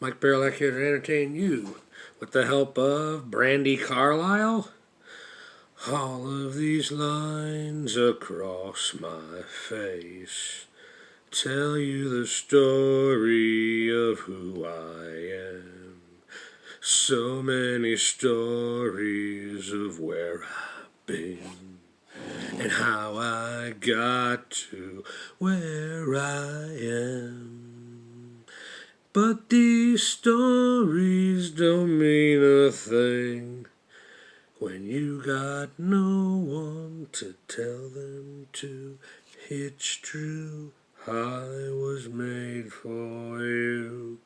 Mike Barrelak here to entertain you with the help of Brandi Carlile. All of these lines across my face tell you the story of who I am. So many stories of where I've been and how I got to where I am. But these stories don't mean a thing when you got no one to tell them to. It's true, I was made for you.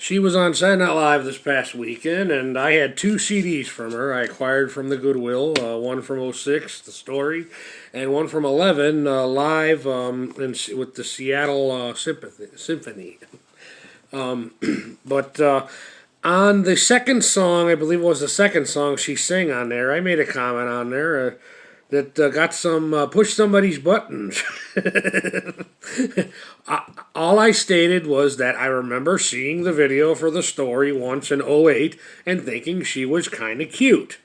She was on Saturday Night Live this past weekend, and I had 2 CDs from her I acquired from the Goodwill, one from '06, The Story, and one from '11, live with the Seattle Symphony. But on the second song, I believe it was the second song she sang on there, I made a comment on there that got some push somebody's buttons. All I stated was that I remember seeing the video for The Story once in '08 and thinking she was kind of cute.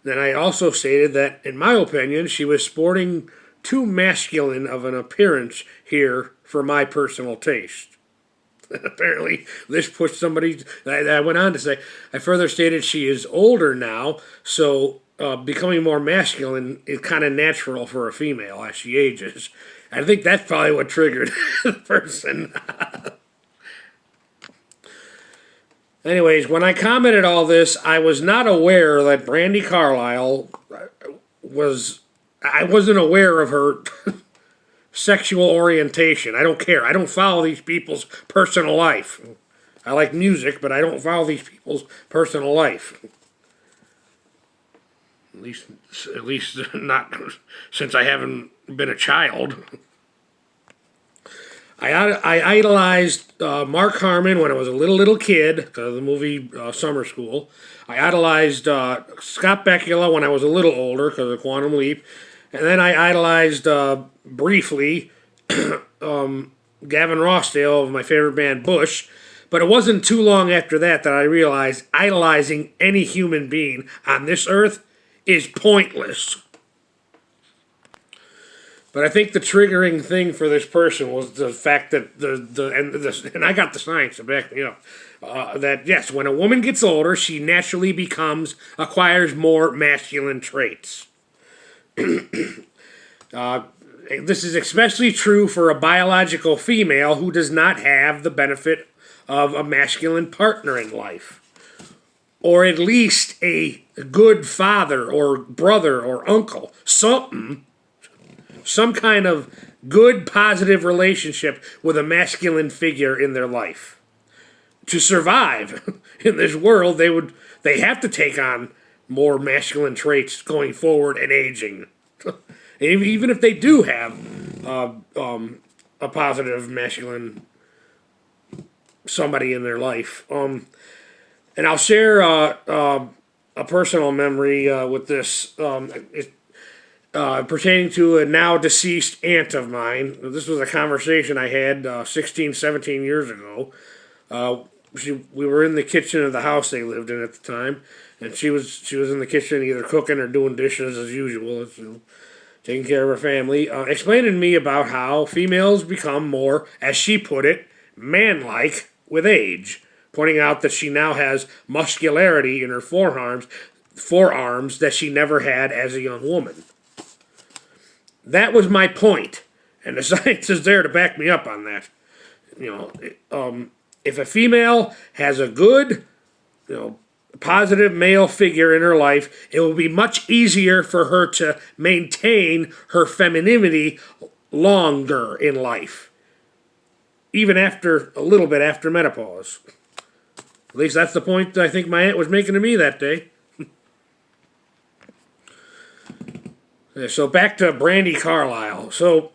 Then I also stated that, in my opinion, she was sporting too masculine of an appearance here for my personal taste. Apparently, this pushed somebody. I went on to say, I further stated she is older now, so becoming more masculine is kind of natural for a female as she ages. I think that's probably what triggered the person. Anyways, when I commented all this, I was not aware that Brandi Carlile was. I wasn't aware of her sexual orientation. I don't care. I don't follow these people's personal life. I like music, but I don't follow these people's personal life. At least not since I haven't been a child. I idolized Mark Harmon when I was a little kid because of the movie Summer School. I idolized Scott Bakula when I was a little older because of Quantum Leap. And then I idolized, briefly, Gavin Rossdale of my favorite band, Bush. But it wasn't too long after that I realized idolizing any human being on this earth is pointless. But I think the triggering thing for this person was the fact that and I got the science to back me up. That yes, when a woman gets older, she naturally acquires more masculine traits. This is especially true for a biological female who does not have the benefit of a masculine partner in life, or at least a good father or brother or uncle, some kind of good, positive relationship with a masculine figure in their life. To survive in this world, they have to take on more masculine traits going forward and aging. Even if they do have a positive masculine somebody in their life. And I'll share a personal memory with this. Pertaining to a now deceased aunt of mine. This was a conversation I had 16, 17 years ago. We were in the kitchen of the house they lived in at the time, and she was in the kitchen either cooking or doing dishes as usual, taking care of her family, explaining to me about how females become more, as she put it, man-like with age, pointing out that she now has muscularity in her forearms that she never had as a young woman. That was my point, and the science is there to back me up on that. If a female has a good, positive male figure in her life, it will be much easier for her to maintain her femininity longer in life, even after a little bit after menopause. At least that's the point I think my aunt was making to me that day. So back to Brandi Carlile. So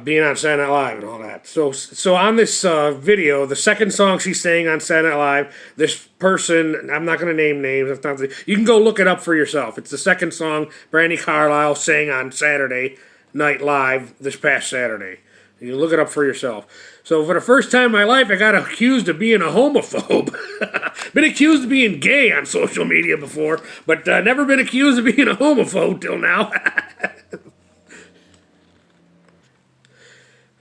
being on Saturday Night Live and all that. So on this video, the second song she sang on Saturday Night Live, this person, I'm not going to name names. You can go look it up for yourself. It's the second song Brandi Carlile sang on Saturday Night Live this past Saturday. You can look it up for yourself. So for the first time in my life, I got accused of being a homophobe. Been accused of being gay on social media before, but never been accused of being a homophobe till now.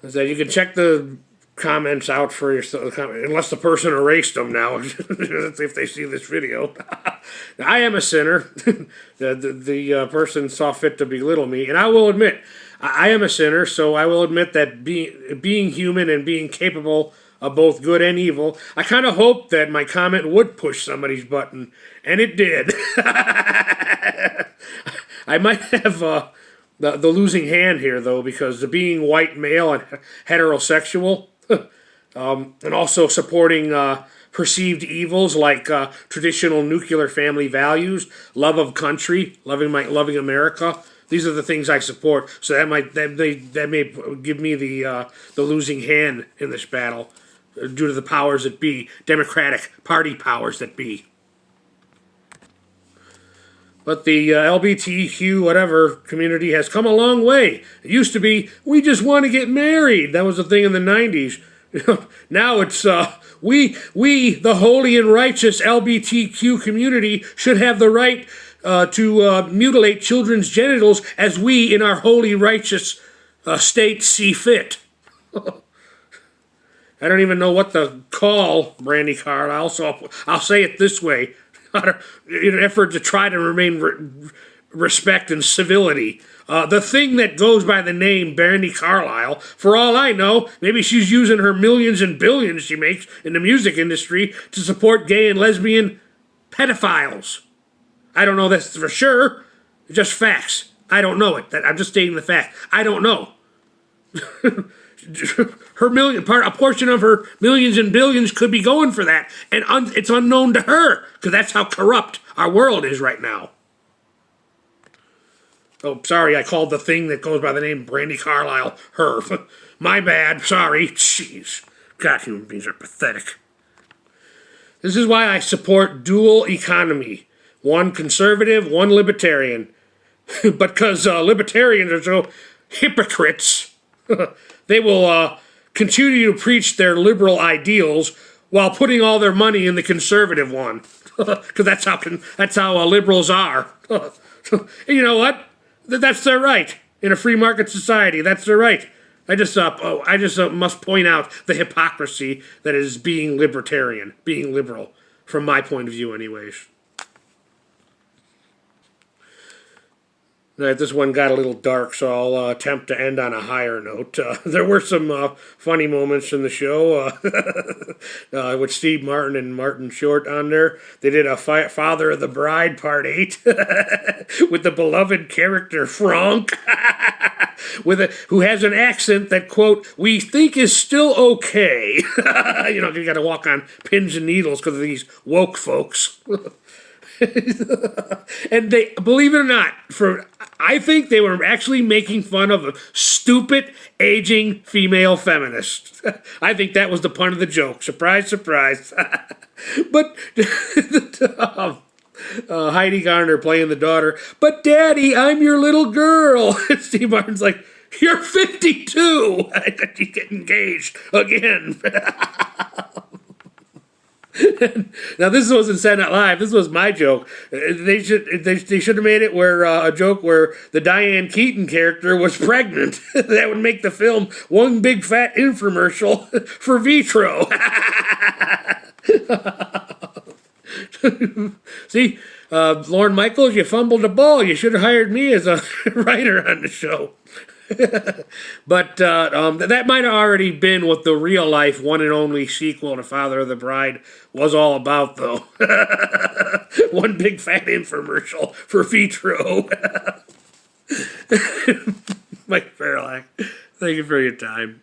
So you can check the comments out for yourself, unless the person erased them now, if they see this video. I am a sinner. The person saw fit to belittle me, and I will admit, I am a sinner, so I will admit that being human and being capable of both good and evil, I kind of hoped that my comment would push somebody's button, and it did. I might have the losing hand here, though, because the being white male and heterosexual, and also supporting perceived evils like traditional nuclear family values, love of country, loving America. These are the things I support. So that may give me the losing hand in this battle, due to the powers that be, Democratic Party powers that be. But the LGBTQ whatever community has come a long way. It used to be, we just want to get married. That was the thing in the 90s. Now it's, we, the holy and righteous LGBTQ community, should have the right to mutilate children's genitals as we in our holy righteous state see fit. I don't even know what to call Brandi Carlile, so I'll say it this way. In an effort to try to remain respect and civility. The thing that goes by the name Brandi Carlile, for all I know, maybe she's using her millions and billions she makes in the music industry to support gay and lesbian pedophiles. I don't know this for sure. Just facts. I don't know it. I'm just stating the fact. I don't know. A portion of her millions and billions could be going for that, and it's unknown to her, because that's how corrupt our world is right now. Oh, sorry, I called the thing that goes by the name Brandi Carlile her. My bad, sorry. Jeez. God, human beings are pathetic. This is why I support dual economy. One conservative, one libertarian. But because libertarians are so hypocrites, they will continue to preach their liberal ideals while putting all their money in the conservative one, because that's how liberals are. You know what? That's their right in a free market society. That's their right. I just must point out the hypocrisy that is being libertarian, being liberal, from my point of view, anyways. This one got a little dark, so I'll attempt to end on a higher note. There were some funny moments in the show with Steve Martin and Martin Short on there. They did a Father of the Bride Part 8 with the beloved character Frank, who has an accent that, quote, we think is still okay. You got to walk on pins and needles because of these woke folks. And they, believe it or not, I think they were actually making fun of a stupid, aging female feminist. I think that was the pun of the joke. Surprise, surprise. But Heidi Garner playing the daughter, but Daddy, I'm your little girl. Steve Martin's like, you're 52. You get engaged again. Now this wasn't Saturday Night Live. This was my joke. They should have made it where a joke where the Diane Keaton character was pregnant. That would make the film one big fat infomercial for Vitro. See, Lorne Michaels, you fumbled the ball. You should have hired me as a writer on the show. But that might have already been what the real life one and only sequel to Father of the Bride was all about, though. One big fat infomercial for Vitro. Mike Fairlack, thank you for your time.